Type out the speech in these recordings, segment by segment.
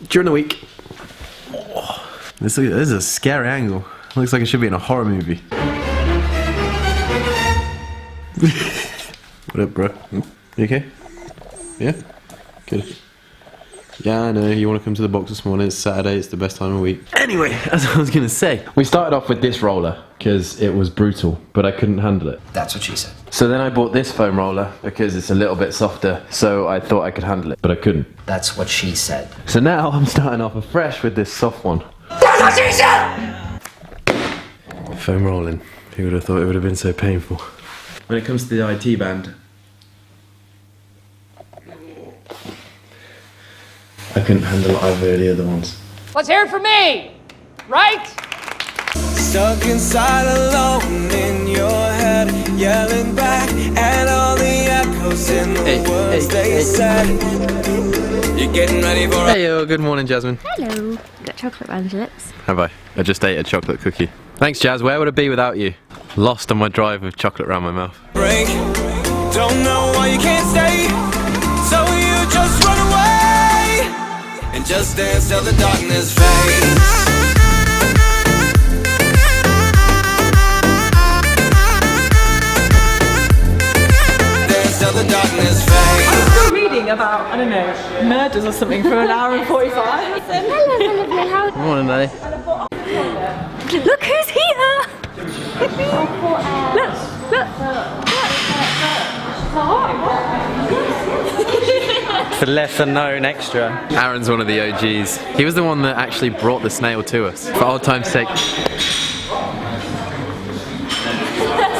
during the week. Oh, this is a scary angle. Looks like it should be in a horror movie. What up, bro? You okay? Yeah? Good. Yeah, I know, you want to come to the box this morning. It's Saturday, it's the best time of week. Anyway, as I was going to say, we started off with this roller because it was brutal, but I couldn't handle it. That's what she said. So then I bought this foam roller because it's a little bit softer, so I thought I could handle it, but I couldn't. That's what she said. So now I'm starting off afresh with this soft one. That's what she said! Foam rolling. Who would have thought it would have been so painful? When it comes to the IT band, I couldn't handle either of the other ones. Let's hear it for me! Right? Stuck inside alone in your head, yelling back at all the echoes in the words they said. You're getting ready for Hey yo, good morning Jasmine. Hello. Got chocolate around your lips. Have I? I just ate a chocolate cookie. Thanks Jazz, where would it be without you? Lost on my drive with chocolate around my mouth. break. Don't know why you can't stay, so you just run away and just dance till the darkness fades. Reading about, I don't know, murders or something for an hour and 45. Hello, lovely. How? Good morning, Nelly. Look who's here! For lesser known extra. Aaron's one of the OGs. He was the one that actually brought the snail to us. For old time's sake.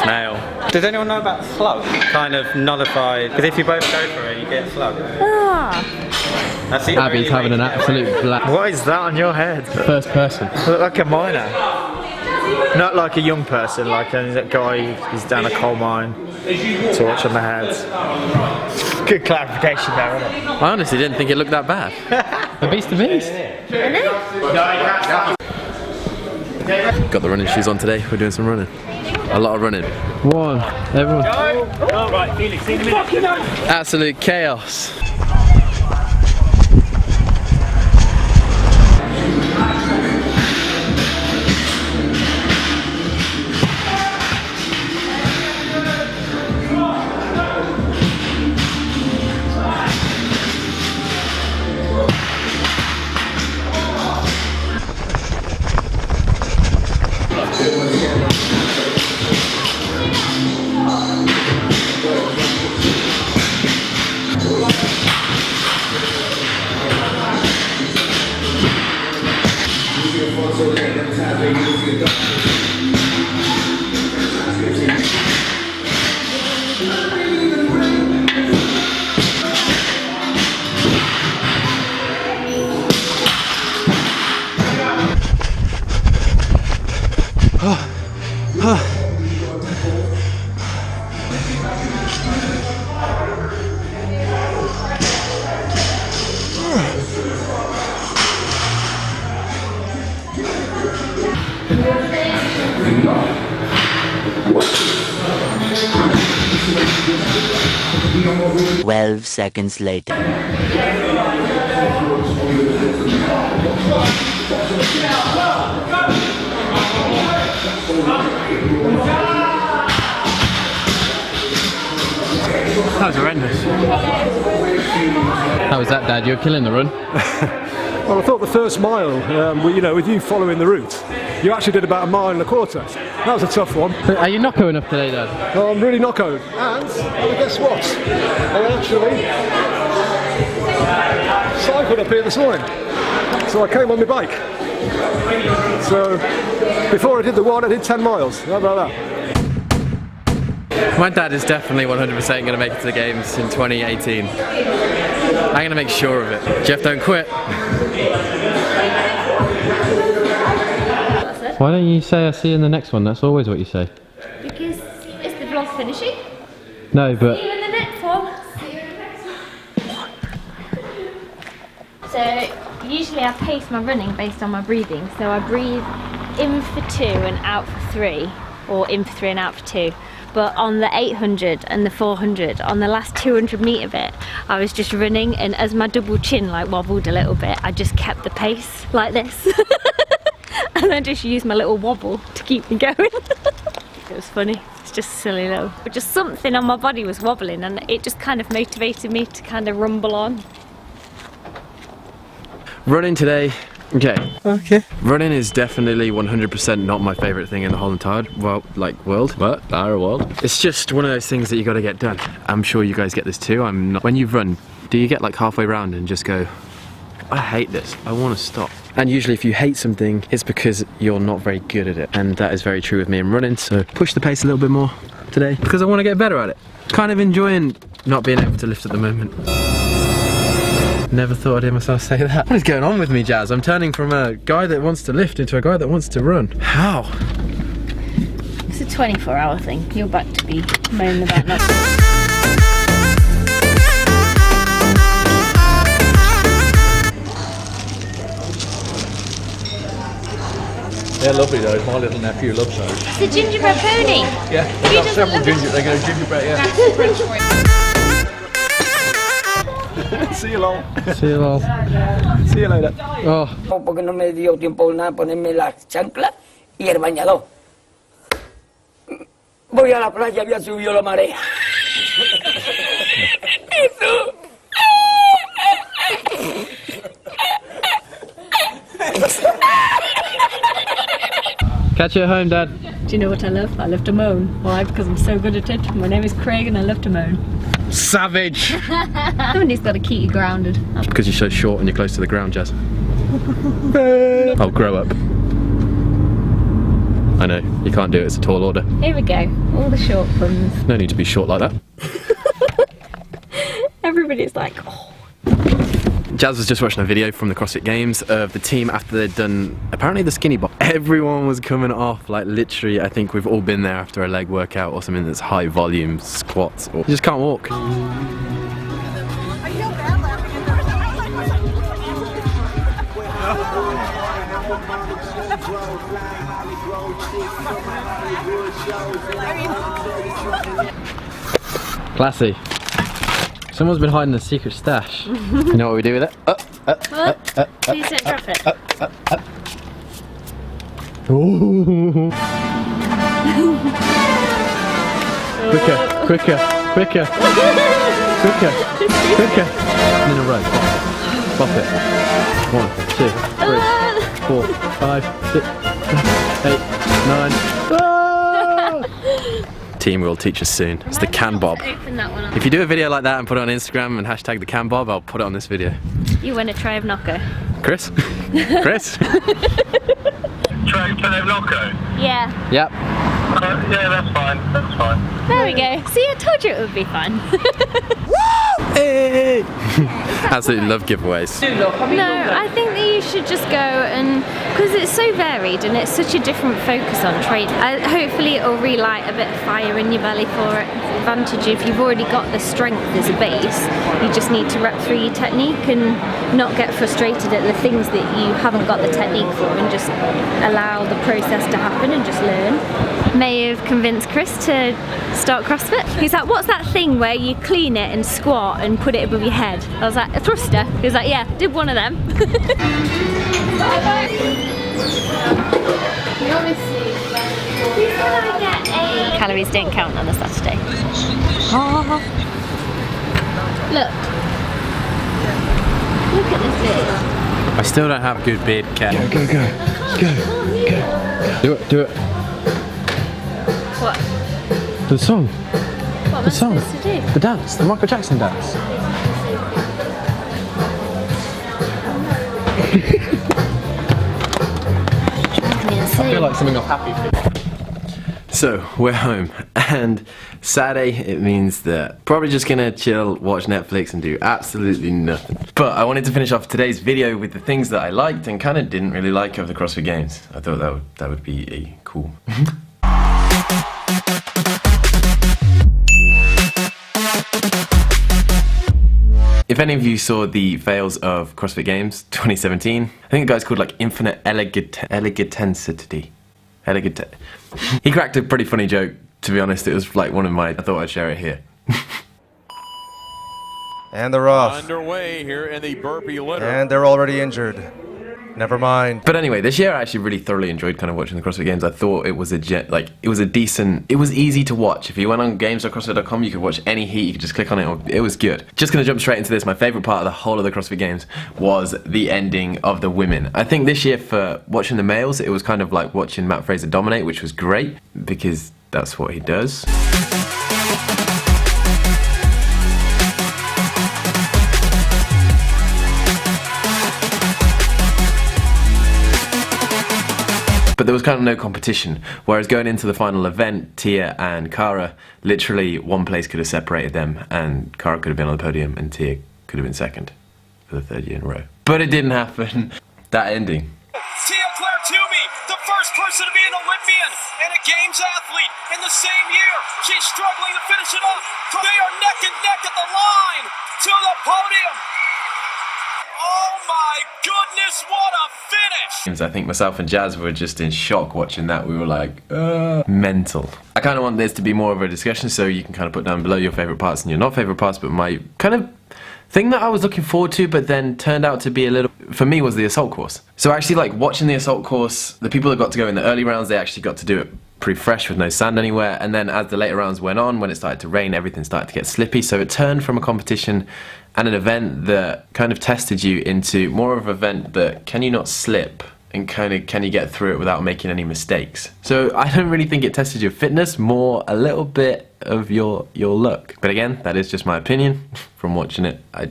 Snail. Does anyone know about slug? Kind of nullified, because if you both go for it, you get slug. That's it. Abby's having an absolute black. What is that on your head? First person. You look like a miner. Not like a young person, like a guy who's down a coal mine, torch on the head. Good clarification there, isn't it? I honestly didn't think it looked that bad. A beast to beast. Got the running shoes on today. We're doing some running. A lot of running. One. Everyone. All right, Felix, see you in a minute. Absolute chaos. Seconds later. That was horrendous. How was that, Dad? You're killing the run. Well, I thought the first mile, with you following the route, you actually did about 1.25 miles. That was a tough one. Are you knocko enough today, Dad? Oh, I'm really knockoed. And guess what? I actually cycled up here this morning. So I came on my bike. So before I did the one, I did 10 miles. How about that? My dad is definitely 100% going to make it to the games in 2018. I'm going to make sure of it. Jeff, don't quit. Why don't you say I see you in the next one? That's always what you say. Because is the vlog finishing? No, but... See you in the next one. See you in the next one. So, usually I pace my running based on my breathing. So I breathe in for 2 and out for 3. Or in for 3 and out for 2. but on the 800 and the 400, on the last 200 metre bit, I was just running, and as my double chin like wobbled a little bit, I just kept the pace like this. And I just used my little wobble to keep me going. It was funny. It's just silly little. But just something on my body was wobbling, and it just kind of motivated me to kind of rumble on. Running today. Okay. Running is definitely 100% not my favourite thing in the whole entire world. It's just one of those things that you got to get done. I'm sure you guys get this too. When you run, do you get like halfway round and just go, I hate this, I want to stop? And usually if you hate something, it's because you're not very good at it. And that is very true with me in running, so push the pace a little bit more today because I want to get better at it. Kind of enjoying not being able to lift at the moment. Never thought I'd hear myself say that. What is going on with me, Jazz? I'm turning from a guy that wants to lift into a guy that wants to run. How? It's a 24-hour thing. You're back to be moaning about nothing. They're lovely though. My little nephew loves those. It's a gingerbread pony. Yeah, they've got several gingerbread, yeah. See you all. See you all. See you later. Oh. Porque no me dio tiempo nada ponerme las chanclas y el bañador. Voy a la playa, había subido la marea. Catch you at home, Dad. Do you know what I love? I love to moan. Why? Because I'm so good at it. My name is Craig and I love to moan. Savage! Somebody's got to keep you grounded. Because you're so short and you're close to the ground, Jazz. Oh, grow up. I know, you can't do it, it's a tall order. Here we go, all the short puns. No need to be short like that. Everybody's like, oh. Jazz was just watching a video from the CrossFit Games of the team after they'd done, apparently, the skinny box. Everyone was coming off, like literally, I think we've all been there after a leg workout or something that's high volume, squats, or you just can't walk. Classy. Someone's been hiding a secret stash. You know what we do with it? Please don't drop it. Ooh. Quicker, quicker, quicker, quicker, quicker. In a row. Bop it. 1, 2, 3, 4, 5, 6, 7, 8, 9. Team will teach us soon. It's the can bob. Open that one up. If you do a video like that and put it on Instagram and hashtag the can bob, I'll put it on this video. You win a tray of Nocco. Chris? Chris? Tray of Nocco? Yeah. Yep. Yeah, that's fine. That's fine. There we go. See, I told you it would be fun. Hey! Absolutely love giveaways. No, I think that you should just go and, because it's so varied and it's such a different focus on training. Hopefully it'll relight a bit of fire in your belly for it. It's an advantage if you've already got the strength as a base, you just need to rep through your technique and not get frustrated at the things that you haven't got the technique for, and just allow the process to happen and just learn. May have convinced Chris to start CrossFit. He's like, what's that thing where you clean it and squat and put it above your head? I was like, a thruster. He was like, yeah, did one of them. Calories don't count on a Saturday. Oh. Look at this beard. I still don't have good beard, Kat. Go, go, go, go, go. Do it, do it. What? The song. What am The I song. supposed to do? The dance. The Michael Jackson dance. I feel like something I'm happy for. So, we're home, and Saturday it means that probably just gonna chill, watch Netflix and do absolutely nothing. But I wanted to finish off today's video with the things that I liked and kind of didn't really like of the CrossFit Games. I thought that would be a cool. If any of you saw the fails of CrossFit Games 2017, I think the guy's called like Infinite Elegantensity. He cracked a pretty funny joke to be honest, it was like one of my, I thought I'd share it here. And they're off. Underway here in the burpee litter. And they're already injured. Never mind. But anyway, this year I actually really thoroughly enjoyed kind of watching the CrossFit Games. I thought it was it was a decent, it was easy to watch. If you went on games.crossfit.com, you could watch any heat, you could just click on it, it was good. Just gonna jump straight into this. My favourite part of the whole of the CrossFit Games was the ending of the women. I think this year for watching the males, it was kind of like watching Matt Fraser dominate, which was great, because that's what he does. But there was kind of no competition, whereas going into the final event, Tia and Cara, literally one place could have separated them, and Cara could have been on the podium and Tia could have been second for the third year in a row. But it didn't happen. That ending. Tia Claire Toomey, the first person to be an Olympian and a Games athlete in the same year. She's struggling to finish it up. They are neck and neck at the line to the podium. Oh my goodness, what a finish! I think myself and Jazz were just in shock watching that. We were like, mental. I kind of want this to be more of a discussion, so you can kind of put down below your favourite parts and your not favourite parts, but my kind of thing that I was looking forward to but then turned out to be a little, for me, was the assault course. So actually, like, watching the assault course, the people that got to go in the early rounds, they actually got to do it pretty fresh with no sand anywhere, and then as the later rounds went on, when it started to rain, everything started to get slippy, so it turned from a competition and an event that kind of tested you into more of an event that can you not slip and kind of can you get through it without making any mistakes. So I don't really think it tested your fitness, more a little bit of your luck. But again, that is just my opinion from watching it. I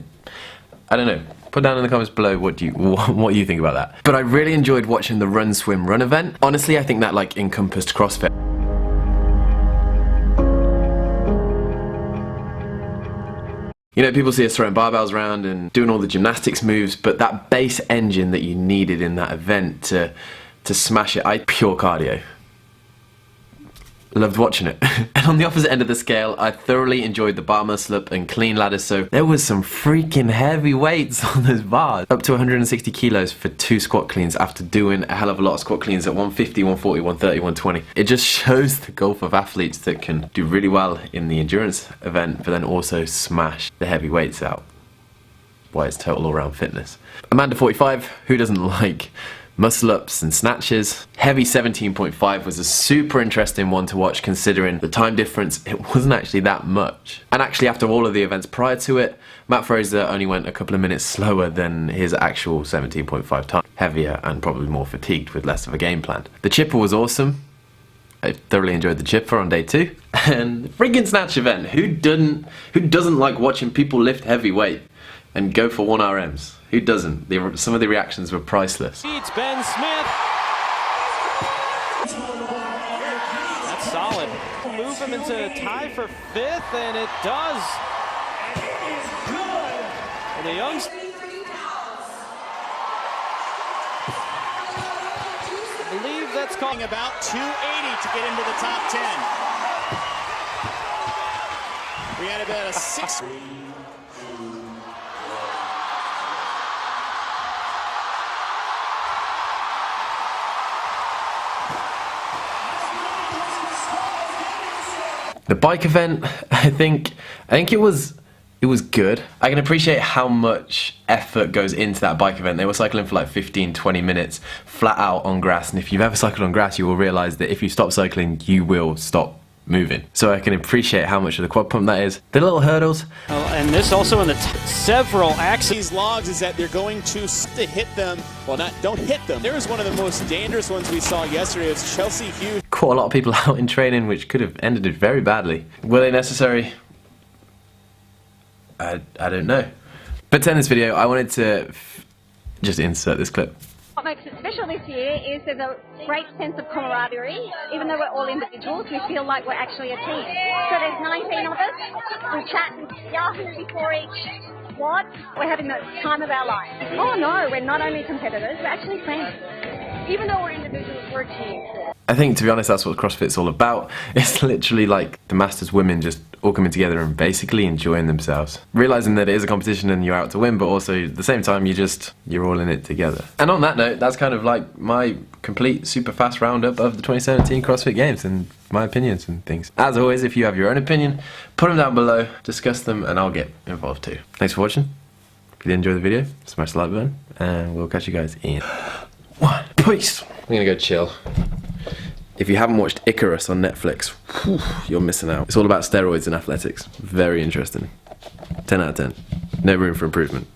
don't know. Put down in the comments below what you think about that. But I really enjoyed watching the run, swim, run event. Honestly, I think that like encompassed CrossFit. You know, people see us throwing barbells around and doing all the gymnastics moves, but that base engine that you needed in that event to smash it, pure cardio. Loved watching it. And on the opposite end of the scale, I thoroughly enjoyed the bar muscle up and clean ladders, so there was some freaking heavy weights on those bars. Up to 160 kilos for 2 squat cleans after doing a hell of a lot of squat cleans at 150, 140, 130, 120. It just shows the gulf of athletes that can do really well in the endurance event, but then also smash the heavy weights out. Why it's total all-round fitness. Amanda 45, who doesn't like muscle ups and snatches? Heavy 17.5 was a super interesting one to watch considering the time difference. It wasn't actually that much. And actually after all of the events prior to it, Matt Fraser only went a couple of minutes slower than his actual 17.5 time. Heavier and probably more fatigued with less of a game plan. The chipper was awesome. I thoroughly enjoyed the chipper on day 2. And the friggin' snatch event. Who doesn't like watching people lift heavy weight and go for 1 RMs? Who doesn't? Some of the reactions were priceless. Beats Ben Smith. That's solid. Move him into a tie for 5th, and it does. And the Youngs. I believe that's calling about 280 to get into the top 10. We had about a 6. The bike event, I think it was good. I can appreciate how much effort goes into that bike event. They were cycling for like 15-20 minutes flat out on grass, and if you've ever cycled on grass, you will realize that if you stop cycling, you will stop moving. So I can appreciate how much of the quad pump that is. The little hurdles. Oh, and this also in the several axes. These logs is that they're going to hit them. Well, don't hit them. There was one of the most dangerous ones we saw yesterday. It was Chelsea Hughes. Caught a lot of people out in training, which could have ended it very badly. Were they necessary? I don't know. But to end this video, I wanted to just insert this clip. What makes it special this year is there's a great sense of camaraderie. Even though we're all individuals, we feel like we're actually a team. So there's 19 of us. We chat and yahoo before each squad. We're having the time of our lives. Oh no, we're not only competitors, we're actually friends. Even though we're individuals, we're a team. I think, to be honest, that's what CrossFit's all about. It's literally like the Masters women just all coming together and basically enjoying themselves. Realising that it is a competition and you're out to win, but also at the same time you're all in it together. And on that note, that's kind of like my complete super fast roundup of the 2017 CrossFit Games and my opinions and things. As always, if you have your own opinion, put them down below, discuss them, and I'll get involved too. Thanks for watching. If you did enjoy the video, smash the like button, and we'll catch you guys in one. Peace. I'm gonna go chill. If you haven't watched Icarus on Netflix, whew, you're missing out. It's all about steroids and athletics. Very interesting. 10 out of 10. No room for improvement.